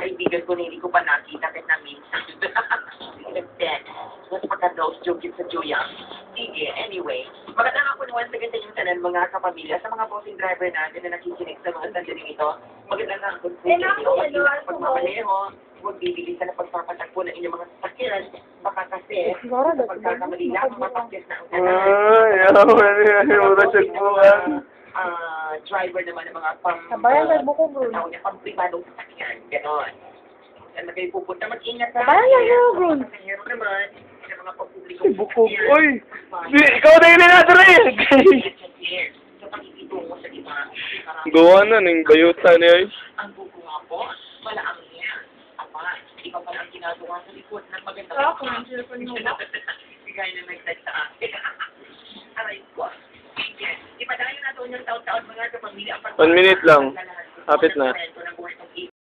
kaibigan ko na hindi ko pa nakita kahit na minsan. Mas maganda joke yun sa Julia. Sige, anyway. Magandang ako naman sa ganyan yung tanan mga kapamilya, sa mga bossing driver natin na nakikinig sa mga sandaling ito. Magandang ako sa inyo. Pagmamaneho, huwag bibili sa pagpapatagpo ng inyong mga sasakyan. Baka kasi, sa pagkakamali lang, mapakit na ang tanan. Driver naman ng mga pang-pribadong sasakyan. Ganon. Saan na kayo pupunta? Mag-ingat na. Kasi naman, sa mga pagpubliko. Bukog. Uy! Ikaw na yun natin! Sa pakikitungo sa iba. Gawa na, nang bayuta niya ay. Ang buko nga po, malaang niya. Apa, ikaw pala ang ginagawa sa likod ng maganda. Bigay na nag-text sa akin. Aray ko. Ipadayo na doon yung taon-taon mga kapamilya. 1 minute lang. Hapit na.